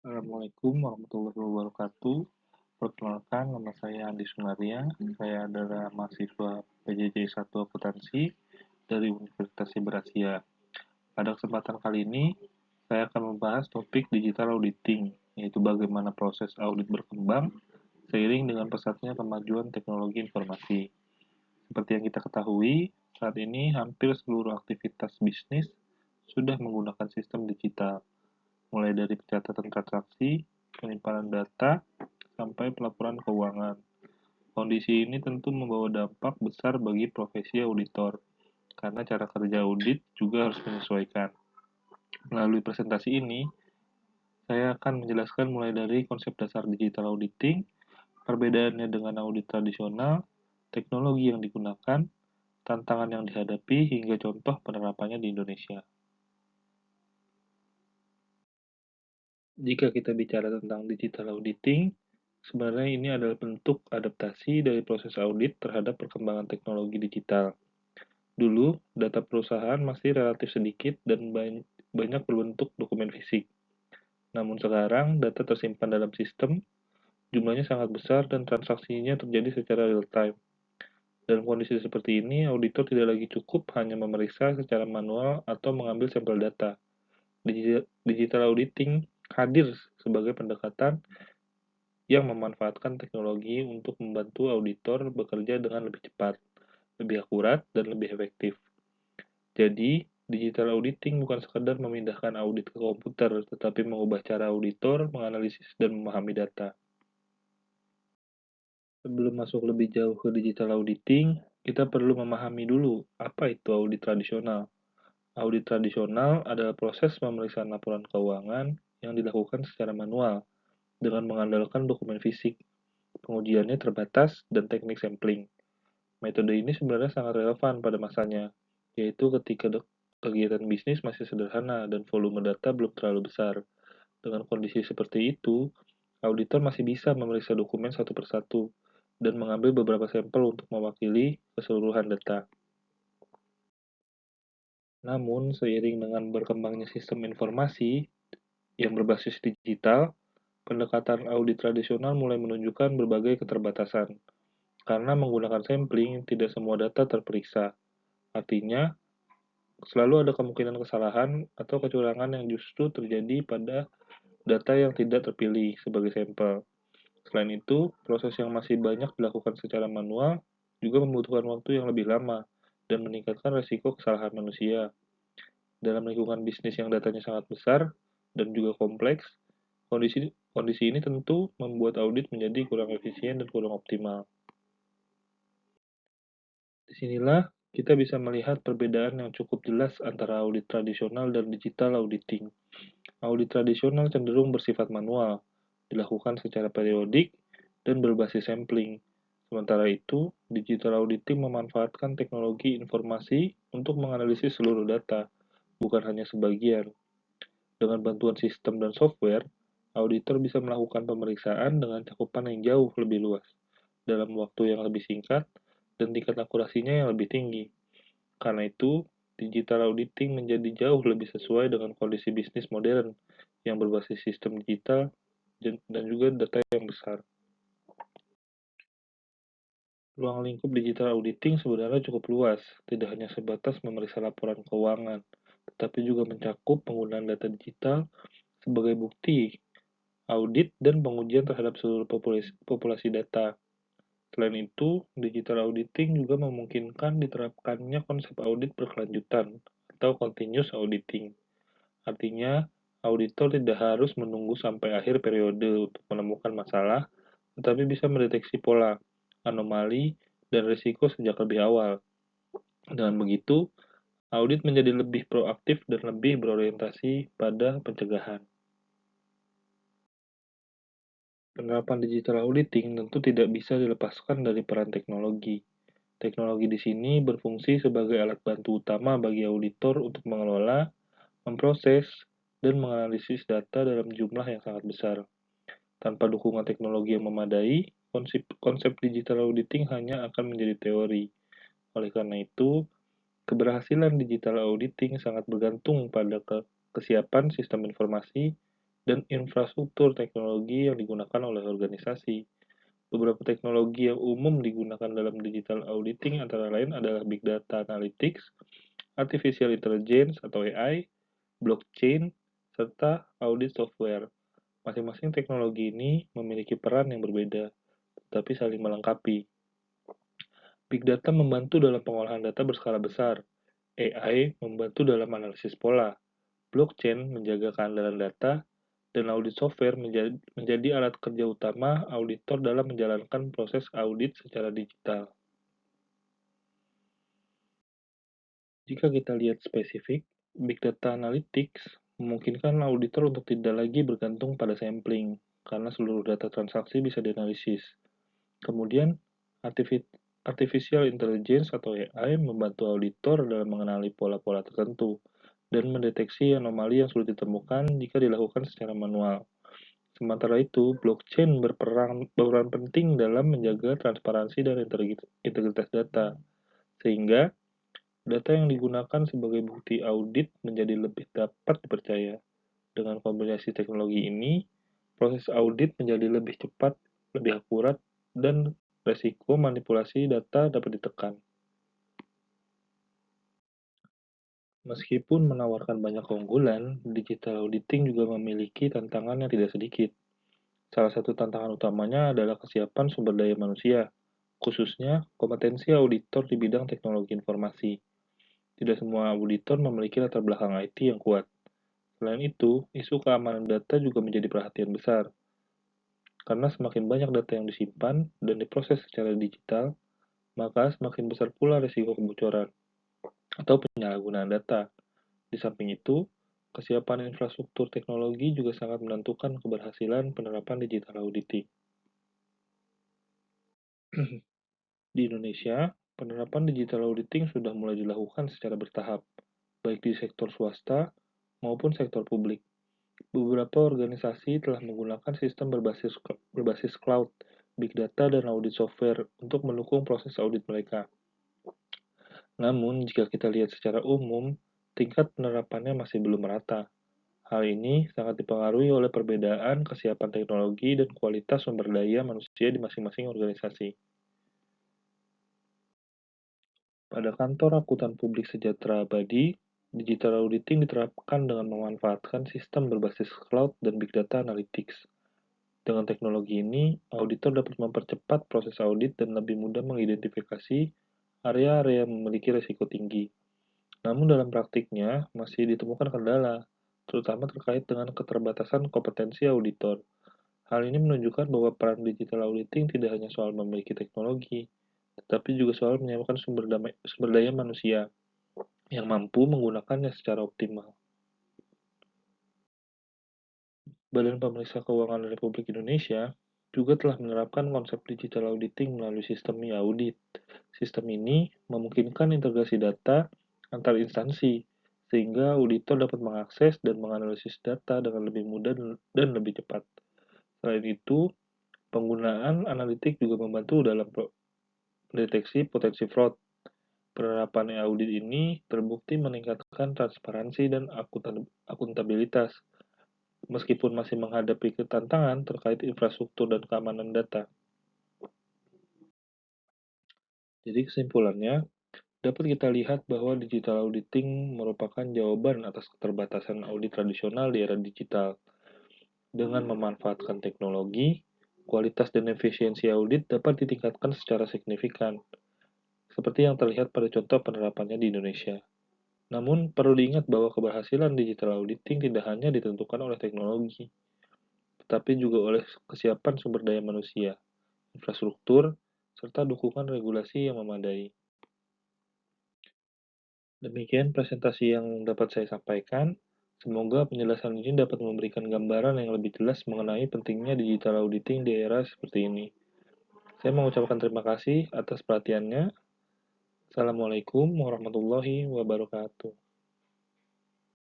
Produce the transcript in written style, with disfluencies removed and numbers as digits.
Assalamualaikum warahmatullahi wabarakatuh. Perkenalkan, nama saya Andi Sunaria. Saya adalah mahasiswa PJJ 1 Akuntansi dari Universitas Siberasia. Pada kesempatan kali ini, saya akan membahas topik digital auditing, yaitu bagaimana proses audit berkembang seiring dengan pesatnya kemajuan teknologi informasi. Seperti yang kita ketahui, saat ini hampir seluruh aktivitas bisnis sudah menggunakan sistem digital, mulai dari pencatatan transaksi, penyimpanan data, sampai pelaporan keuangan. Kondisi ini tentu membawa dampak besar bagi profesi auditor, karena cara kerja audit juga harus menyesuaikan. Melalui presentasi ini, saya akan menjelaskan mulai dari konsep dasar digital auditing, perbedaannya dengan audit tradisional, teknologi yang digunakan, tantangan yang dihadapi, hingga contoh penerapannya di Indonesia. Jika kita bicara tentang digital auditing, sebenarnya ini adalah bentuk adaptasi dari proses audit terhadap perkembangan teknologi digital. Dulu, data perusahaan masih relatif sedikit dan banyak berbentuk dokumen fisik. Namun sekarang, data tersimpan dalam sistem, jumlahnya sangat besar dan transaksinya terjadi secara real-time. Dalam kondisi seperti ini, auditor tidak lagi cukup hanya memeriksa secara manual atau mengambil sampel data. Digital auditing hadir sebagai pendekatan yang memanfaatkan teknologi untuk membantu auditor bekerja dengan lebih cepat, lebih akurat, dan lebih efektif. Jadi, digital auditing bukan sekadar memindahkan audit ke komputer, tetapi mengubah cara auditor menganalisis dan memahami data. Sebelum masuk lebih jauh ke digital auditing, kita perlu memahami dulu apa itu audit tradisional. Audit tradisional adalah proses pemeriksaan laporan keuangan yang dilakukan secara manual dengan mengandalkan dokumen fisik. Pengujiannya terbatas dan teknik sampling. Metode ini sebenarnya sangat relevan pada masanya, yaitu ketika kegiatan bisnis masih sederhana dan volume data belum terlalu besar. Dengan kondisi seperti itu, auditor masih bisa memeriksa dokumen satu persatu dan mengambil beberapa sampel untuk mewakili keseluruhan data. Namun, seiring dengan berkembangnya sistem informasi yang berbasis digital, pendekatan audit tradisional mulai menunjukkan berbagai keterbatasan. Karena menggunakan sampling, tidak semua data terperiksa. Artinya, selalu ada kemungkinan kesalahan atau kecurangan yang justru terjadi pada data yang tidak terpilih sebagai sampel. Selain itu, proses yang masih banyak dilakukan secara manual juga membutuhkan waktu yang lebih lama dan meningkatkan risiko kesalahan manusia. Dalam lingkungan bisnis yang datanya sangat besar dan juga kompleks, kondisi kondisi ini tentu membuat audit menjadi kurang efisien dan kurang optimal. Disinilah kita bisa melihat perbedaan yang cukup jelas antara audit tradisional dan digital auditing. Audit tradisional cenderung bersifat manual, dilakukan secara periodik, dan berbasis sampling. Sementara itu, digital auditing memanfaatkan teknologi informasi untuk menganalisis seluruh data, bukan hanya sebagian. Dengan bantuan sistem dan software, auditor bisa melakukan pemeriksaan dengan cakupan yang jauh lebih luas, dalam waktu yang lebih singkat, dan tingkat akurasinya yang lebih tinggi. Karena itu, digital auditing menjadi jauh lebih sesuai dengan kondisi bisnis modern yang berbasis sistem digital dan juga data yang besar. Ruang lingkup digital auditing sebenarnya cukup luas, tidak hanya sebatas memeriksa laporan keuangan, tetapi juga mencakup penggunaan data digital sebagai bukti, audit, dan pengujian terhadap seluruh populasi data. Selain itu, digital auditing juga memungkinkan diterapkannya konsep audit berkelanjutan atau continuous auditing. Artinya, auditor tidak harus menunggu sampai akhir periode untuk menemukan masalah, tetapi bisa mendeteksi pola, anomali, dan risiko sejak lebih awal. Dengan begitu, audit menjadi lebih proaktif dan lebih berorientasi pada pencegahan. Penerapan digital auditing tentu tidak bisa dilepaskan dari peran teknologi. Teknologi di sini berfungsi sebagai alat bantu utama bagi auditor untuk mengelola, memproses, dan menganalisis data dalam jumlah yang sangat besar. Tanpa dukungan teknologi yang memadai, konsep digital auditing hanya akan menjadi teori. Oleh karena itu, keberhasilan digital auditing sangat bergantung pada kesiapan sistem informasi dan infrastruktur teknologi yang digunakan oleh organisasi. Beberapa teknologi yang umum digunakan dalam digital auditing antara lain adalah Big Data Analytics, Artificial Intelligence atau AI, blockchain, serta audit software. Masing-masing teknologi ini memiliki peran yang berbeda, tapi saling melengkapi. Big Data membantu dalam pengolahan data berskala besar. AI membantu dalam analisis pola. Blockchain menjaga keandalan data, dan audit software menjadi alat kerja utama auditor dalam menjalankan proses audit secara digital. Jika kita lihat spesifik, Big Data Analytics memungkinkan auditor untuk tidak lagi bergantung pada sampling, karena seluruh data transaksi bisa dianalisis. Kemudian, Artificial Intelligence atau AI membantu auditor dalam mengenali pola-pola tertentu dan mendeteksi anomali yang sulit ditemukan jika dilakukan secara manual. Sementara itu, blockchain berperan penting dalam menjaga transparansi dan integritas data, sehingga data yang digunakan sebagai bukti audit menjadi lebih dapat dipercaya. Dengan kombinasi teknologi ini, proses audit menjadi lebih cepat, lebih akurat, dan resiko manipulasi data dapat ditekan. Meskipun menawarkan banyak keunggulan, digital auditing juga memiliki tantangan yang tidak sedikit. Salah satu tantangan utamanya adalah kesiapan sumber daya manusia, khususnya kompetensi auditor di bidang teknologi informasi. Tidak semua auditor memiliki latar belakang IT yang kuat. Selain itu, isu keamanan data juga menjadi perhatian besar, karena semakin banyak data yang disimpan dan diproses secara digital, maka semakin besar pula risiko kebocoran atau penyalahgunaan data. Di samping itu, kesiapan infrastruktur teknologi juga sangat menentukan keberhasilan penerapan digital auditing. Di Indonesia, penerapan digital auditing sudah mulai dilakukan secara bertahap, baik di sektor swasta maupun sektor publik. Beberapa organisasi telah menggunakan sistem berbasis cloud, big data, dan audit software untuk mendukung proses audit mereka. Namun, jika kita lihat secara umum, tingkat penerapannya masih belum merata. Hal ini sangat dipengaruhi oleh perbedaan kesiapan teknologi dan kualitas sumber daya manusia di masing-masing organisasi. Pada kantor akuntan publik sejahtera abadi, digital auditing diterapkan dengan memanfaatkan sistem berbasis cloud dan big data analytics. Dengan teknologi ini, auditor dapat mempercepat proses audit dan lebih mudah mengidentifikasi area-area yang memiliki risiko tinggi. Namun dalam praktiknya, masih ditemukan kendala, terutama terkait dengan keterbatasan kompetensi auditor. Hal ini menunjukkan bahwa peran digital auditing tidak hanya soal memiliki teknologi, tetapi juga soal menyiapkan sumber daya manusia yang mampu menggunakannya secara optimal. Badan Pemeriksa Keuangan Republik Indonesia juga telah menerapkan konsep digital auditing melalui sistem e-audit. Sistem ini memungkinkan integrasi data antar instansi, sehingga auditor dapat mengakses dan menganalisis data dengan lebih mudah dan lebih cepat. Selain itu, penggunaan analitik juga membantu dalam mendeteksi potensi fraud. Penerapan e-audit ini terbukti meningkatkan transparansi dan akuntabilitas, meskipun masih menghadapi tantangan terkait infrastruktur dan keamanan data. Jadi kesimpulannya, dapat kita lihat bahwa digital auditing merupakan jawaban atas keterbatasan audit tradisional di era digital. Dengan memanfaatkan teknologi, kualitas dan efisiensi audit dapat ditingkatkan secara signifikan, seperti yang terlihat pada contoh penerapannya di Indonesia. Namun, perlu diingat bahwa keberhasilan digital auditing tidak hanya ditentukan oleh teknologi, tetapi juga oleh kesiapan sumber daya manusia, infrastruktur, serta dukungan regulasi yang memadai. Demikian presentasi yang dapat saya sampaikan. Semoga penjelasan ini dapat memberikan gambaran yang lebih jelas mengenai pentingnya digital auditing di era seperti ini. Saya mengucapkan terima kasih atas perhatiannya. Assalamualaikum warahmatullahi wabarakatuh.